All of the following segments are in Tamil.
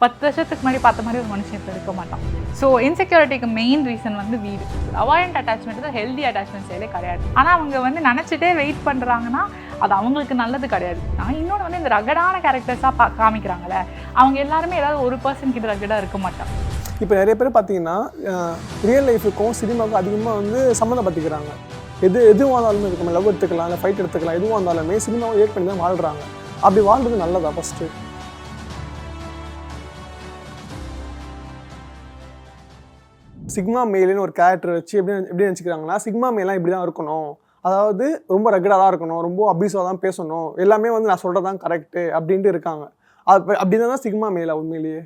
10 வருஷத்துக்கு முன்னாடி பார்த்த மாதிரி ஒரு மனுஷன் இப்போ இருக்க மாட்டான். ஸோ இன்செக்யூரிட்டிக்கு மெயின் ரீசன் வந்து வீடு. அவாய்டன்ட் அட்டாச்மெண்ட் தான் ஹெல்தி அட்டாச்மெண்ட் ஸ்டைலே கிடையாது. ஆனால் அவங்க வந்து நினச்சிட்டே வெயிட் பண்ணுறாங்கன்னா அது அவங்களுக்கு நல்லது கிடையாது. இன்னொன்று வந்து இந்த ரகடான கேரக்டர்ஸாக காமிக்கிறாங்களே, அவங்க எல்லாருமே ஏதாவது ஒரு பர்சன் கிட்ட ரகடாக இருக்க மாட்டாங்க. இப்போ நிறைய பேர் பார்த்தீங்கன்னா ரியல் லைஃபுக்கும் சினிமாவுக்கும் அதிகமாக வந்து சம்மந்தப்படுத்திக்கிறாங்க. எதுவாக இருந்தாலுமே இருக்கும், லவ் எடுத்துக்கலாம், இல்லை ஃபைட் எடுத்துக்கலாம், எதுவாக இருந்தாலுமே சினிமாவை ரிலேட் பண்ணி தான் வாழ்கிறாங்க. அப்படி வாழ்றது நல்லதா? ஃபஸ்ட்டு சிக்மா மேலுன்னு ஒரு கேரக்டர் வச்சு எப்படி நினச்சிக்கிறாங்கன்னா, சிக்மா மேலாம் இப்படி தான் இருக்கணும், அதாவது ரொம்ப ரகடாக தான் இருக்கணும், ரொம்ப அபியூஸாக தான் பேசணும், எல்லாமே வந்து நான் சொல்கிறது தான் கரெக்டு அப்படின்ட்டு இருக்காங்க. அப்படி தான் சிக்மா மேலா உண்மையிலேயே?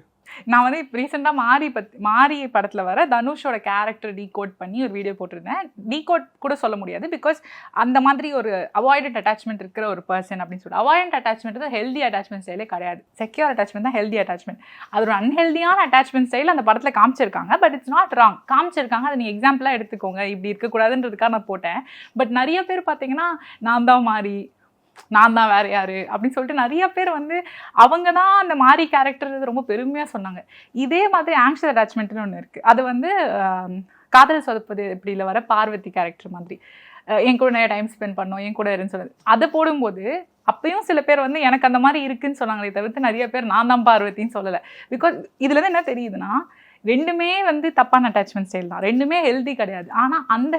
நான் வந்து இப்போ ரீசெண்டாக மாரி படத்தில் வர தனுஷோட கேரக்டர் டீகோட் பண்ணி ஒரு வீடியோ போட்டிருந்தேன். டீகோட் கூட சொல்ல முடியாது, பிகாஸ் அந்த மாதிரி ஒரு அவாய்டன்ட் அட்டாச்மெண்ட் இருக்கிற ஒரு பர்சன் அப்படின்னு சொல்லிட்டு. அவாய்டன்ட் அட்டாச்மெண்ட் தான் ஹெல்தி அட்டாச்மெண்ட் ஸ்டைலே கிடையாது. செக்யூர் அட்டாச்மெண்ட் தான் ஹெல்தி அட்டாச்மெண்ட். அது ஒரு அன்ஹெல்தியான அட்டாச்மெண்ட் ஸ்டைல் அந்த படத்தில் காமிச்சிருக்காங்க. But it's not wrong. காமிச்சிருக்காங்க, அதை நீங்கள் எக்ஸாம்பிளாக எடுத்துக்கோங்க, இப்படி இருக்கக்கூடாதுன்றதுக்காக நான் போட்டேன். பட் நிறைய பேர் பார்த்தீங்கன்னா நான் தான் மாறி, நான் தான் வேறு யார் அப்படின்னு சொல்லிட்டு நிறைய பேர் வந்து அவங்க தான் அந்த மாதிரி கேரக்டர் ரொம்ப பெருமையாக சொன்னாங்க. இதே மாதிரி ஆங்ஷியஸ் அட்டாச்மெண்ட்னு ஒன்று இருக்குது. அது வந்து காதல் சொதப்பது எப்படியில் வர பார்வதி கேரக்டர் மாதிரி, என் கூட நிறைய டைம் ஸ்பெண்ட் பண்ணோம், என் கூட இருன்னு சொல்லுது. அதை போடும்போது அப்பயும் சில பேர் வந்து எனக்கு அந்த மாதிரி இருக்குன்னு சொன்னாங்களே தவிர்த்து நிறைய பேர் நான் தான் பார்வதின்னு சொல்லலை. பிகாஸ் இதுலேருந்து என்ன தெரியுதுன்னா, ரெண்டுமே வந்து தப்பான அட்டாச்மெண்ட் ஸ்டைல் தான், ரெண்டுமே ஹெல்தி கிடையாது. ஆனால் அந்த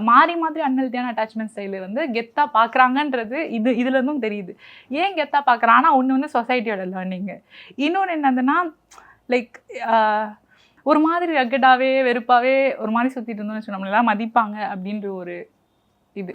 மாறி மாதிரி அன்ஹெல்தியான அட்டாச்மெண்ட் ஸ்டைலு வந்து கெத்தாக பார்க்குறாங்கன்றது இதுலேருந்தும் தெரியுது. ஏன் கெத்தாக பார்க்குறாங்கன்னா, ஒன்று வந்து சொசைட்டியோட லேர்னிங்கு, இன்னொன்று என்னதுன்னா லைக் ஒரு மாதிரி ரகடாகவே வெறுப்பாகவே ஒரு மாதிரி சுற்றிட்டு இருந்தோம்னு வச்சு நம்மளெல்லாம் மதிப்பாங்க அப்படின்ற ஒரு இது.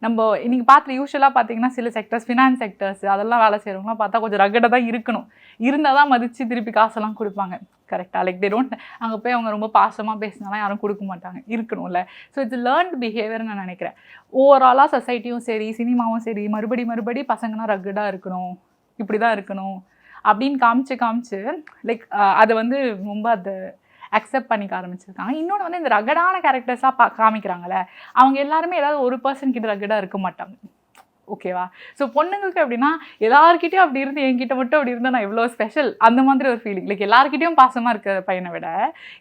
நம்ம இன்றைக்கி பார்த்து யூஸ்வலாக பார்த்தீங்கன்னா சில செக்டர்ஸ், ஃபினான்ஸ் செக்டர்ஸ், அதெல்லாம் வேலை செய்கிறவங்களாம் பார்த்தா கொஞ்சம் ரகடாக தான் இருக்கணும், இருந்தால் தான் மதித்து திருப்பி காசெல்லாம் கொடுப்பாங்க. கரெக்டாக லைக் தே டோன்ட், அங்கே போய் அவங்க ரொம்ப பாசமாக பேசினாலாம் யாரும் கொடுக்க மாட்டாங்க, இருக்கணும்ல. ஸோ இட்ஸ் லேர்ன்டு பிஹேவியர்னு நான் நினைக்கிறேன். ஓவராலாக சொசைட்டியும் சரி சினிமாவும் சரி மறுபடி பசங்கன்னா ரகடாக இருக்கணும், இப்படி தான் இருக்கணும் அப்படின்னு காமிச்சு லைக் அதை வந்து ரொம்ப அதை அக்செப்ட் பண்ணிக்க ஆரம்பிச்சிருக்காங்க. இன்னொன்று வந்து இந்த ரகடான கேரக்டர்ஸாக காமிக்கிறாங்களே, அவங்க எல்லாருமே ஏதாவது ஒரு பர்சன் கிட்ட ரகடாக இருக்க மாட்டாங்க. ஓகேவா? ஸோ பொண்ணுங்களுக்கு அப்படின்னா எல்லாருக்கிட்டையும் அப்படி இருந்து என்கிட்ட மட்டும் அப்படி இருந்தால் நான் எவ்வளோ ஸ்பெஷல் அந்த மாதிரி ஒரு ஃபீலிங். லைக் எல்லாருக்கிட்டையும் பாசமாக இருக்கிற பையனை விட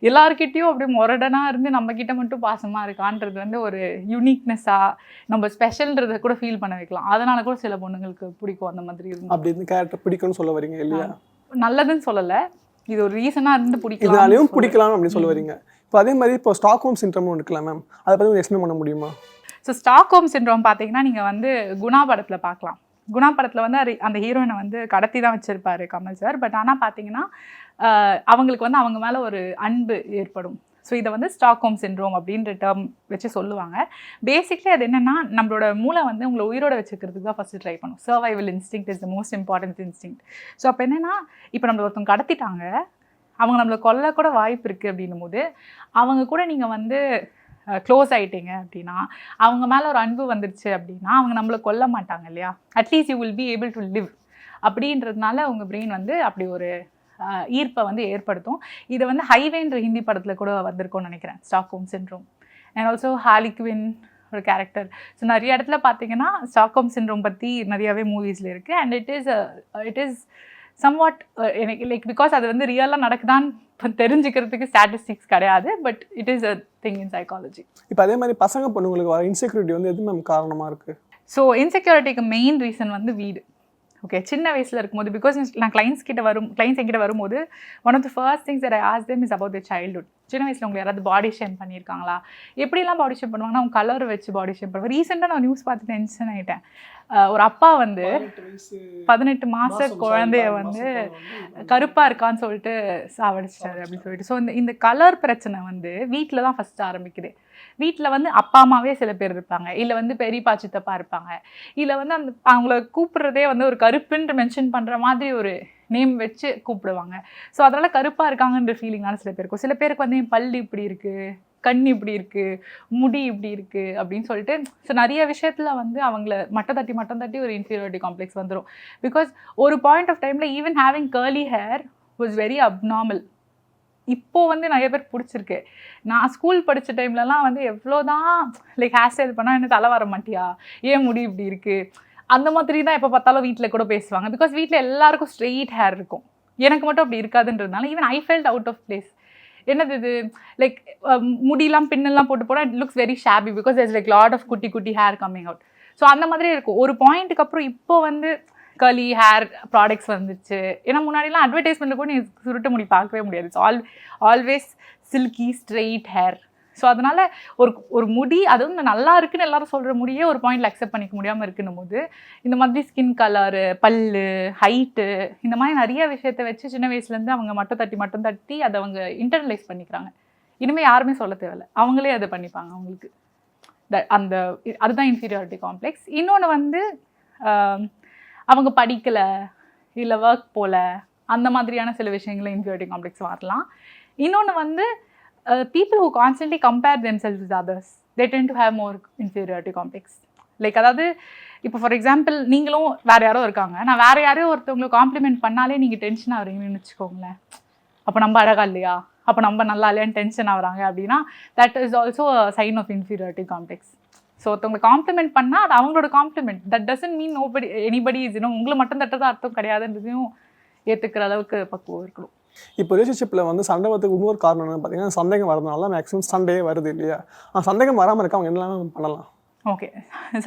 எல்லாருக்கிட்டையும் அப்படி முரடனாக இருந்து நம்மக்கிட்ட மட்டும் பாசமாக இருக்கான்றது வந்து ஒரு யூனிக்னஸாக நம்ம ஸ்பெஷல்ன்றதை கூட ஃபீல் பண்ண வைக்கலாம். அதனால கூட சில பொண்ணுங்களுக்கு பிடிக்கும் அந்த மாதிரி இருந்து. அப்படி இருந்து கேரக்டர் பிடிக்கும்னு சொல்ல வரீங்க இல்லையா? நல்லதுன்னு சொல்லலை, இது ஒரு ரீசனாக இருந்து பிடிக்கலாம், இதனாலையும் பிடிக்கலாம் அப்படின்னு சொல்ல வரீங்க. இப்போ அதே மாதிரி இப்போ ஸ்டாக்ஹோம் சிண்ட்ரோம் ஒன்று இருக்கலாம் மேம், அதை பற்றி எக்ஸ்பிளைன் பண்ண முடியுமா? ஸோ ஸ்டாக்ஹோம் சிண்ட்ரோம் பார்த்தீங்கன்னா நீங்கள் வந்து குணா படத்தில் பார்க்கலாம். குணா படத்தில் வந்து அந்த ஹீரோயினை வந்து கடத்தி தான் வச்சுருப்பாரு கமல் சார். பட் ஆனால் பார்த்தீங்கன்னா அவங்களுக்கு வந்து அவங்க மேலே ஒரு அன்பு ஏற்படும். ஸோ இதை வந்து ஸ்டாக்ஹோம் சிண்ட்ரோம் அப்படின்ற டேர்ம் வச்சு சொல்லுவாங்க. பேசிக்லி அது என்னென்னா, நம்மளோட மூளை வந்து உங்களை உயிரோட வச்சுக்கிறதுக்கு தான் ஃபஸ்ட்டு ட்ரை பண்ணும். Survival instinct is the most important instinct. So அப்போ என்னென்னா, இப்போ நம்மளை ஒருத்தவங்க கடத்திட்டாங்க, அவங்க நம்மளை கொல்ல கூட வாய்ப்பு இருக்குது அப்படின்னும் போது அவங்க கூட நீங்கள் வந்து க்ளோஸ் ஆகிட்டீங்க அப்படின்னா, அவங்க மேலே ஒரு அன்பு வந்துடுச்சு அப்படின்னா அவங்க நம்மளை கொல்ல மாட்டாங்க இல்லையா? At least you will be able to live அப்படின்றதுனால உங்கள் பிரெயின் வந்து அப்படி ஒரு ஈர்ப்பை வந்து ஏற்படுத்தும். இதை வந்து ஹைவேன்ற ஹிந்தி படத்தில் கூட வந்திருக்கும்னு நினைக்கிறேன், ஸ்டாக்ஹோம் சிண்ட்ரோம். அண்ட் ஆல்சோ ஹாலிக்வின் ஒரு கேரக்டர். ஸோ நிறைய இடத்துல பார்த்தீங்கன்னா ஸ்டாக்ஹோம் சிண்ட்ரோம் பற்றி நிறையாவே மூவிஸில் இருக்குது. அண்ட் இட் இஸ் சம்வாட் எனக்கு லைக் பிகாஸ் அது வந்து ரியலாக நடக்குதான்னு தெரிஞ்சுக்கிறதுக்கு ஸ்டாட்டிஸ்டிக்ஸ் கிடையாது, but it is a thing in psychology. இப்போ அதே மாதிரி பசங்க பொண்ணுங்களுக்கு வர இன்செக்யூரிட்டி வந்து எது மேம் காரணமாக இருக்குது? ஸோ இன்செக்யூரிட்டிக்கு மெயின் ரீசன் வந்து வீடு. ஓகே, சின்ன வயசில் இருக்கும்போது, பிகாஸ் நான் கிளைண்ட்ஸ் என்கிட்ட வரும்போது one of the first things that I ask them is about the childhood. சின்ன வயசில் உங்களுக்கு யாராவது பாடி ஷேம் பண்ணியிருக்காங்களா? எப்படிலாம் பாடி ஷேம் பண்ணுவாங்கன்னா அவங்க கலர் வச்சு பாடி ஷேம் பண்ணுவாங்க. ரீசெண்டாக நான் நியூஸ் பார்த்து டென்ஷன் ஆகிட்டேன். ஒரு அப்பா வந்து 18 மாத குழந்தைய வந்து கருப்பாக இருக்கான்னு சொல்லிட்டு சாவடிச்சிட்டாரு அப்படின்னு சொல்லிட்டு. ஸோ இந்த கலர் பிரச்சனை வந்து வீட்டில் தான் ஃபஸ்ட்டு ஆரம்பிக்குது. வீட்டில் வந்து அப்பா அம்மாவே சில பேர் இருப்பாங்க, இல்லை வந்து பெரியப்பா சித்தப்பா இருப்பாங்க, இல்லை வந்து அந்த அவங்கள கூப்பிட்றதே வந்து ஒரு கருப்புன்னு மென்ஷன் பண்ணுற மாதிரி ஒரு நேம் வச்சு கூப்பிடுவாங்க. ஸோ அதனால் கருப்பாக இருக்காங்கன்ற ஃபீலிங்னால சில பேருக்கும். சில பேருக்கு வந்து என் பல் இப்படி இருக்குது, கண் இப்படி இருக்குது, முடி இப்படி இருக்குது அப்படின்னு சொல்லிட்டு ஸோ நிறைய விஷயத்தில் வந்து அவங்கள மட்டம் தட்டி ஒரு இன்ஃபீரியாரிட்டி காம்ப்ளெக்ஸ் வந்துடும். பிகாஸ் ஒரு பாயிண்ட் ஆஃப் டைமில் even having curly hair was very abnormal. இப்போது வந்து நிறைய பேர் பிடிச்சிருக்கு. நான் ஸ்கூல் படித்த டைம்லலாம் வந்து எவ்வளோதான் லைக் ஹேர் ஸ்டைல் பண்ணால் என்ன தலை வர மாட்டியா, ஏன் முடி இப்படி இருக்குது, அந்த மாதிரி தான் எப்போ பார்த்தாலும் வீட்டில் கூட பேசுவாங்க. பிகாஸ் வீட்டில் எல்லாருக்கும் ஸ்ட்ரெயிட் ஹேர் இருக்கும். எனக்கு மட்டும் அப்படி இருக்காதுன்றதுனால even I felt out of place. என்னது இது லைக் முடியெல்லாம் பின்னெல்லாம் போட்டு போனால் it looks very shabby because there's like lot of குட்டி குட்டி ஹேர் கம்மிங் அவுட். ஸோ அந்த மாதிரி இருக்கும். ஒரு பாயிண்ட்டுக்கு அப்புறம் இப்போ வந்து கர்லி ஹேர் ப்ராடக்ட்ஸ் வந்துச்சு. ஏன்னா முன்னாடிலாம் அட்வர்டைஸ்மெண்ட்டில் கூட நீ சுருட்ட முடி பார்க்கவே முடியாது. It's always silky straight hair. So அதனால் ஒரு முடி அதுவும் நல்லா இருக்குன்னு எல்லாரும் சொல்கிற முடியே ஒரு பாயிண்டில் அக்செப்ட் பண்ணிக்க முடியாமல் இருக்குன்னும் போது இந்த மாதிரி ஸ்கின் கலரு, பல்லு, ஹைட்டு, இந்த மாதிரி நிறைய விஷயத்தை வச்சு சின்ன வயசுலேருந்து அவங்க மட்டும் தட்டி அதை அவங்க இன்டர்னலைஸ் பண்ணிக்கிறாங்க. இனிமேல் யாருமே சொல்ல தேவையில்லை, அவங்களே அதை பண்ணிப்பாங்க. அவங்களுக்கு அதுதான் இன்ஃபீரியாரிட்டி காம்ப்ளெக்ஸ். இன்னொன்று வந்து அவங்க படிக்கலை இல்லை ஒர்க் போல அந்த மாதிரியான சில விஷயங்களை இன்ஃபீரியாரிட்டி காம்ப்ளெக்ஸ் வரலாம். இன்னொன்று வந்து people who constantly compare themselves with others, they tend to have more inferiority complex. Like அதாவது இப்போ ஃபார் எக்ஸாம்பிள் நீங்களும் வேறு யாரோ இருக்காங்க, நான் வேறு யாரையோ ஒருத்தவங்களை காம்ப்ளிமெண்ட் பண்ணாலே நீங்கள் டென்ஷன் ஆகிறீங்கன்னு வச்சுக்கோங்களேன். அப்போ நம்ம அழகா இல்லையா, அப்போ நம்ம நல்லா இல்லையான்னு டென்ஷன் ஆகுறாங்க அப்படின்னா that is also sign of inferiority complex. So ஒருத்தவங்களை காம்ப்ளிமெண்ட் பண்ணால் அது அவங்களோட compliment. That doesn't mean anybody is உங்களை மட்டும் தட்டுறதா அர்த்தம் கிடையாதுன்றதையும் ஏற்றுக்கிற அளவுக்கு பக்குவம் இருக்கணும். இப்போ ரிலேஷன்ஷிப்பில் வந்து சண்டை வரதுக்கு இன்னொரு காரணம் என்னன்னு பார்த்தீங்கன்னா சந்தேகம் வரதுனால மேக்ஸிமம் சண்டையே வருது இல்லையா? சந்தேகம் வராமல் இருக்க அவங்க என்னெல்லாம் பண்ணலாம்? ஓகே,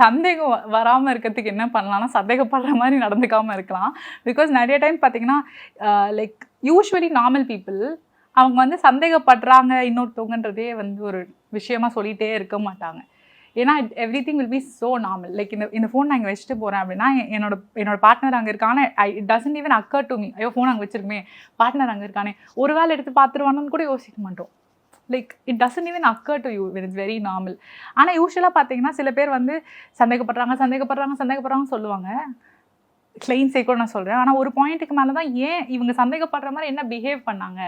சந்தேகம் வராமல் இருக்கிறதுக்கு என்ன பண்ணலாம்னா சந்தேகப்படுற மாதிரி நடந்துக்காமல் இருக்கலாம். பிகாஸ் நிறைய டைம் பார்த்தீங்கன்னா லைக் யூஸ்வலி நார்மல் பீப்புள் அவங்க வந்து சந்தேகப்படுறாங்க இன்னொருத்தவங்கன்றதே வந்து ஒரு விஷயமா சொல்லிகிட்டே இருக்க மாட்டாங்க. ஏன்னா every thing will be so normal. Like இந்த ஃபோன் நான் இங்கே வச்சுட்டு போகிறேன் அப்படின்னா என்னோட பார்ட்னர் அங்கே இருக்கானே, it doesn't even occur to me, ஐயோ ஃபோன் அங்கே வச்சிருக்குமே, பார்ட்னர் அங்கே இருக்கானே, ஒரு வேளை எடுத்து பார்த்துருவானு கூட யோசிக்க மாட்டோம். Like it doesn't even occur to you when it's very normal. ஆனால் யூஸ்வலாக பார்த்தீங்கன்னா சில பேர் வந்து சந்தேகப்படுறாங்க சொல்லுவாங்க. கிளைண்ட்ஸே கூட நான் சொல்கிறேன். ஆனால் ஒரு பாயிண்ட்டுக்கு மேலே தான் ஏன் இவங்க சந்தேகப்படுற மாதிரி என்ன பிஹேவ் பண்ணாங்க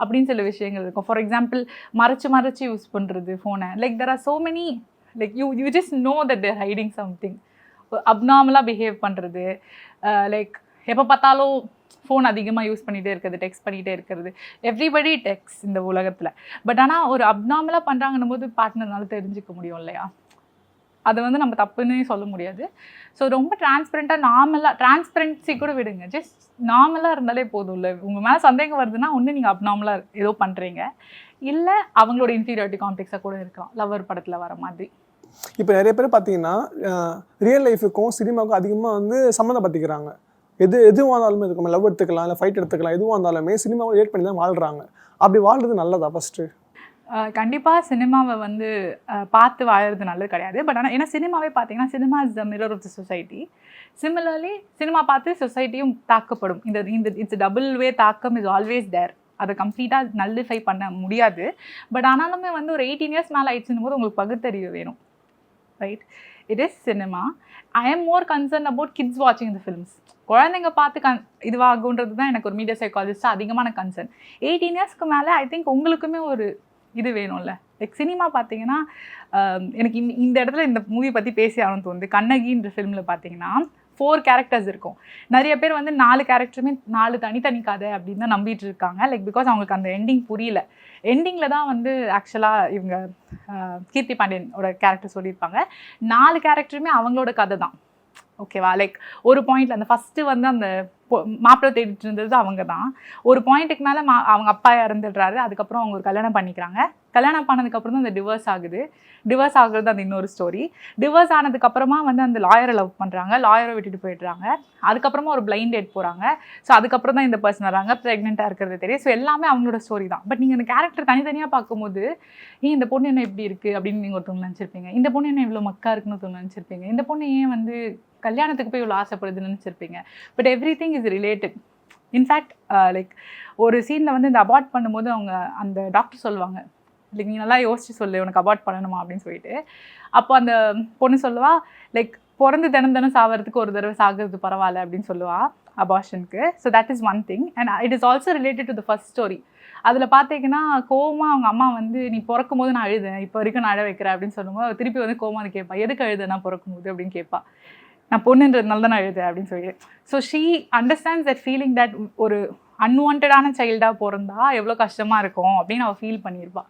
அப்படின்னு சில விஷயங்கள் இருக்கும். ஃபார் எக்ஸாம்பிள் மறைச்சு யூஸ் பண்ணுறது ஃபோனை. Like there are so many like you just know that they're hiding something. அப்நார்மலாக பிஹேவ் பண்ணுறது, லைக் எப்போ பார்த்தாலும் ஃபோன் அதிகமாக யூஸ் பண்ணிகிட்டே இருக்கிறது, டெக்ஸ்ட் பண்ணிகிட்டே இருக்கிறது. எவ்ரிபடி டெக்ஸ்ட் இந்த உலகத்தில். பட் ஆனால் ஒரு அப்நார்மலாக பண்ணுறாங்கன்னும் போது பார்ட்னர்னால தெரிஞ்சுக்க முடியும் இல்லையா? அதை வந்து நம்ம தப்புன்னு சொல்ல முடியாது. ஸோ ரொம்ப டிரான்ஸ்பரன்சி கூட விடுங்க, ஜஸ்ட் நார்மலாக இருந்தாலே போதும் இல்லை. உங்கள் மேலே சந்தேகம் வருதுன்னா ஒன்று நீங்கள் அப்நார்மலாக ஏதோ பண்ணுறீங்க, இல்லை அவங்களோட இன்ஃபீரியாரிட்டி காம்ப்ளெக்ஸாக கூட இருக்கலாம். லவர் படத்தில் வர மாதிரி. இப்போ நிறைய பேர் பார்த்தீங்கன்னா ரியல் லைஃபுக்கும் சினிமாவுக்கும் அதிகமாக வந்து சம்மந்தப்படுத்திக்கிறாங்க. எதுவாக இருந்தாலுமே இருக்கும், லவ் எடுத்துக்கலாம், இல்லை ஃபைட் எடுத்துக்கலாம், எதுவாக இருந்தாலுமே சினிமாவை ரிலேட் பண்ணி தான் வாழ்கிறாங்க. அப்படி வாழ்றது நல்லதா? ஃபஸ்ட்டு கண்டிப்பாக சினிமாவை வந்து பார்த்து வாழறது நல்லது கிடையாது. பட் ஆனால் ஏன்னா சினிமாவே பார்த்தீங்கன்னா cinema is the mirror of the society. Similarly cinema பார்த்து சொசைட்டியும் தாக்கப்படும். இந்த இட்ஸ் டபுள் வே தாக்கம் இஸ் ஆல்வேஸ் தேர். அதை கம்ப்ளீட்டாக நல்லிஃபை பண்ண முடியாது. பட் ஆனாலுமே வந்து ஒரு 18 years மேலே ஆயிடுச்சுன்னு போது உங்களுக்கு பகுத்தறிவு வேணும், right? It is cinema. I am more concern about kids வாட்சிங் த ஃபிலிம்ஸ். குழந்தைங்க பார்த்து இதுவாகுன்றது தான் எனக்கு ஒரு மீடியா சைக்காலஜிஸ்ட்டாக அதிகமான கன்சர்ன். 18 yearsக்கு மேலே ஐ திங்க் உங்களுக்குமே ஒரு இது வேணும்ல. லைக் சினிமா பார்த்தீங்கன்னா எனக்கு இந்த இடத்துல இந்த மூவி பற்றி பேசி ஆகணும்னு தோணுது. கண்ணகின்ற ஃபிலிமில் பார்த்தீங்கன்னா 4 characters இருக்கும். நிறைய பேர் வந்து 4 கேரக்டருமே 4 தனித்தனி கதை அப்படின்னு தான் நம்பிட்டு இருக்காங்க. லைக் பிகாஸ் அவங்களுக்கு அந்த எண்டிங் புரியல. எண்டிங்கில் தான் வந்து ஆக்சுவலாக இவங்க கீர்த்தி பாண்டியனோட கேரக்டர் சொல்லியிருப்பாங்க. 4 கேரக்டருமே அவங்களோட கதை தான், ஓகேவா? லைக் ஒரு பாயிண்ட்ல அந்த ஃபஸ்ட்டு வந்து அந்த மாப்பிள்ளை தேடிட்டு இருந்தது அவங்க தான். ஒரு பாயிண்ட்டுக்கு மேலே அவங்க அப்பா இறந்துடுறாரு. அதுக்கப்புறம் அவங்க ஒரு கல்யாணம் பண்ணிக்கிறாங்க. கல்யாணம் பண்ணதுக்கப்புறம் தான் அந்த டிவோர்ஸ் ஆகுது. டிவோர்ஸ் ஆகுறது அந்த இன்னொரு ஸ்டோரி. டிவோர்ஸ் ஆனதுக்கப்புறமா வந்து அந்த லாயரை லவ் பண்ணுறாங்க, லாயரை விட்டுட்டு போயிடுறாங்க. அதுக்கப்புறமா ஒரு பிளைண்ட் டேட் போகிறாங்க. ஸோ அதுக்கப்புறம் தான் இந்த பர்சன் வராங்க, ப்ரெக்னெண்ட்டாக இருக்கிறது தெரியும். ஸோ எல்லாமே அவங்களோட ஸ்டோரி தான். பட் நீங்கள் அந்த கேரக்டர் தனித்தனியாக பார்க்கும்போது இந்த பொண்ணு என்ன எப்படி இருக்குது அப்படின்னு நீங்கள் ஒருத்தவங்க நினச்சிருப்பீங்க. இந்த பொண்ணு என்ன இவ்வளோ மக்கா இருக்குன்னு ஒருத்தவங்க நினச்சிருப்பீங்க. இந்த பொண்ணு ஏன் வந்து கல்யாணத்துக்கு போய் இவ்வளோ ஆசைப்படுதுன்னு நினச்சிருப்பீங்க. But everything is related. In fact like ஒரு சீனில் வந்து இந்த அபார்ட் பண்ணும்போது அவங்க அந்த டாக்டர் சொல்லுவாங்க, லைக் நீ நல்லா யோசிச்சு சொல்லு உனக்கு அபார்ட் பண்ணணுமா அப்படின்னு சொல்லிட்டு. அப்போ அந்த பொண்ணு சொல்லுவா, லைக் பிறந்து தினம் சாகிறதுக்கு ஒரு தடவை சாகிறது பரவாயில்ல அப்படின்னு சொல்லுவா அபார்ஷனுக்கு. So that is one thing. And it is also related to the first story. அதில் பார்த்தீங்கன்னா கோவமாக அவங்க அம்மா வந்து நீ பிறக்கும் போது நான் அழுதேன், இப்போ வரைக்கும் நான் அழ வைக்கிறேன் அப்படின்னு சொல்லும்போது திருப்பி வந்து கோவமாக கேட்பா, எதுக்கு அழுத நான் பிறக்கும் போது அப்படின்னு கேட்பா. நான் பொண்ணுன்றதுனால தான் நான் எழுது அப்படின்னு சொல்லிட்டு. So she understands that feeling that ஒரு அன்வான்டான சைல்டாக பிறந்தா எவ்வளோ கஷ்டமாக இருக்கும் அப்படின்னு அவள் ஃபீல் பண்ணியிருப்பாள்.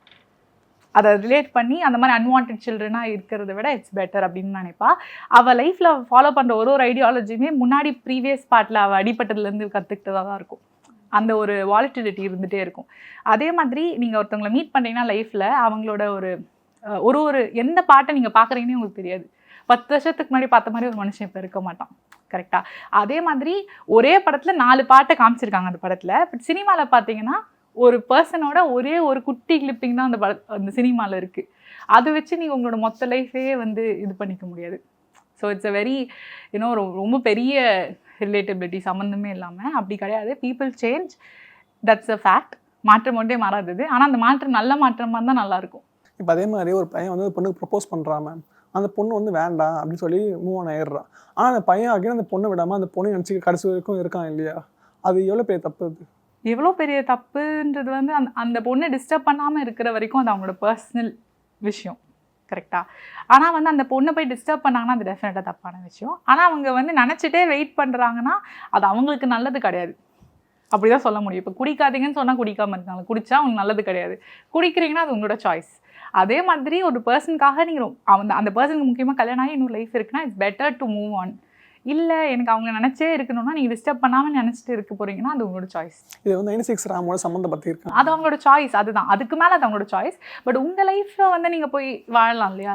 அதை ரிலேட் பண்ணி அந்த மாதிரி அன்வான்ட் சில்ட்ரனாக இருக்கிறத விட இட்ஸ் பெட்டர் அப்படின்னு நினைப்பா. அவள் லைஃப்பில் ஃபாலோ பண்ணுற ஒரு ஐடியாலஜியுமே முன்னாடி ப்ரீவியஸ் பார்ட்டில் அவள் அடிப்பட்டதுலேருந்து கற்றுக்கிட்டதாக தான் இருக்கும். அந்த ஒரு வாலட்டிலிட்டி இருந்துகிட்டே இருக்கும். அதே மாதிரி நீங்கள் ஒருத்தவங்களை மீட் பண்ணுறீங்கன்னா லைஃப்பில் அவங்களோட ஒரு எந்த பாட்டை நீங்கள் பார்க்குறீங்கன்னு உங்களுக்கு தெரியாது. 10 வருஷத்துக்கு முன்னாடி பார்த்த மாதிரி ஒரு மனுஷன் இப்போ இருக்க மாட்டான். கரெக்டாக? அதே மாதிரி ஒரே படத்தில் 4 பாட்டை காமிச்சிருக்காங்க அந்த படத்தில். பட் சினிமாவில் பார்த்தீங்கன்னா ஒரு பர்சனோட ஒரே ஒரு குட்டி கிளிப்பிங் தான் அந்த சினிமாவில் இருக்குது. அதை வச்சு நீங்கள் உங்களோட மொத்த லைஃபே வந்து இது பண்ணிக்க முடியாது. ஸோ இட்ஸ் அ வெரி ரொம்ப பெரிய ரிலேட்டபிலிட்டி, சம்மந்தமே இல்லாமல். அப்படி கிடையாது. People change, that's a fact. மாற்றம் ஒன்றே மாறாதது. ஆனால் அந்த மாற்றம் நல்ல மாற்றமாக இருந்தால் நல்லாயிருக்கும். இப்போ அதே மாதிரி ஒரு பையன் வந்து பொண்ணுக்கு ப்ரப்போஸ் பண்ணுறான் மேம். அந்த பொண்ணு வந்து வேண்டாம் அப்படின்னு சொல்லி மூவ் ஆன் ஆயிடுறான். ஆனால் அந்த பையன் ஆகியும் அந்த பொண்ணை விடாமல் அந்த பொண்ணை நினச்சி கடைசி வரைக்கும் இருக்கான் இல்லையா? அது எவ்வளோ பெரிய தப்பு? அது எவ்வளோ பெரிய தப்புன்றது வந்து அந்த பொண்ணை டிஸ்டர்ப் பண்ணாமல் இருக்கிற வரைக்கும் அது அவங்களோட பர்சனல் விஷயம். கரெக்டாக? ஆனால் வந்து அந்த பொண்ணை போய் டிஸ்டர்ப் பண்ணாங்கன்னா அது டெஃபினட்டாக தப்பான விஷயம். ஆனால் அவங்க வந்து நினச்சிட்டே வெயிட் பண்ணுறாங்கன்னா அது அவங்களுக்கு நல்லது கிடையாது. அப்படி தான் சொல்ல முடியும். இப்போ குடிக்காதீங்கன்னு சொன்னால் குடிக்காமல் இருக்காங்க, குடித்தா அவங்களுக்கு நல்லது கிடையாது. குடிக்கிறீங்கன்னா அது உங்களோட சாய்ஸ். அதே மாதிரி ஒரு பர்சனுக்காக நீங்கள் அந்த பர்சனுக்கு முக்கியமாக கல்யாணம் ஆகி இன்னொரு லைஃப் இருக்குன்னா it's better to move on. இல்லை எனக்கு அவங்க நினச்சே இருக்கணும்னா நீங்கள் டிஸ்டர்ப் பண்ணாமல் நினச்சிட்டு இருக்க போகிறீங்கன்னா அது உங்களோட சாய்ஸ். இது வந்து 96 ராமோட சம்மந்தப்பட்டிருக்காங்க. அது அவங்களோட சாய்ஸ். அதுதான், அதுக்கு மேலே அது அவங்களோட சாய்ஸ். பட் உங்கள் லைஃப்பில் வந்து நீங்கள் போய் வாழலாம் இல்லையா?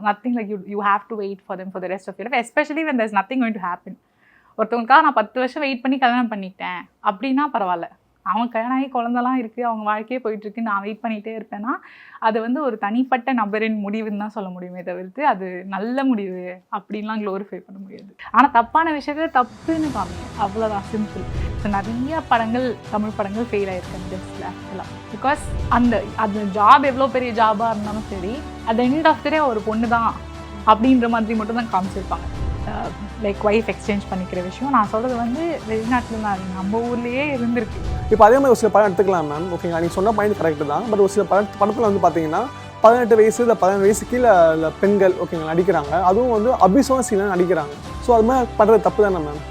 Nothing like you have to wait for them for the rest of your life, especially when there is nothing going to happen. ஒருத்தவங்களுக்காக நான் 10 வருஷம் வெயிட் பண்ணி கல்யாணம் பண்ணிட்டேன் அப்படின்னா பரவாயில்ல. அவங்க கல்யாணம் ஆகி குழந்தெல்லாம் இருக்குது, அவங்க வாழ்க்கையே போயிட்டுருக்கு, நான் வெயிட் பண்ணிகிட்டே இருப்பேன்னா அது வந்து ஒரு தனிப்பட்ட நபரின் முடிவுன்னு தான் சொல்ல முடியுமே தவிர்த்து அது நல்ல முடிவு அப்படின்லாம் க்ளோரிஃபை பண்ண முடியாது. ஆனால் தப்பான விஷயத்த தப்புன்னு காமிங்க, அவ்வளோதான், சிம்பிள். ஸோ நிறைய படங்கள், தமிழ் படங்கள் ஃபெயில் ஆகிருக்கு இண்டஸ்ட்ரியில் ஆக்சுவலாக. பிகாஸ் அந்த ஜாப் எவ்வளோ பெரிய ஜாபாக இருந்தாலும் சரி, அட் எண்ட் ஆஃப் த டே ஒரு பொண்ணு தான் அப்படின்ற மாதிரி மட்டும் தான் காமிச்சிருப்பாங்க. லைக் ஒய்ஃப் எக்ஸ்சேஞ்ச் பண்ணிக்கிற விஷயம் நான் சொல்கிறது வந்து வெளிநாட்டில் தான், நம்ம ஊர்லேயே இருந்திருக்கு. இப்போ அதே மாதிரி ஒரு சில படம் எடுத்துக்கலாம் மேம். ஓகேங்களா, நீங்கள் சொன்ன பாயிண்ட் கரெக்டு தான். பட் ஒரு சில படத்தில் வந்து பார்த்தீங்கன்னா 18 வயசு இல்லை 15 வயசு கீழே பெண்கள் ஓகேங்களா நடிக்கிறாங்க. அதுவும் வந்து அபிசோன சீனாக நடிக்கிறாங்க. ஸோ அது மாதிரி பண்ணுறது தப்பு தானே மேம்?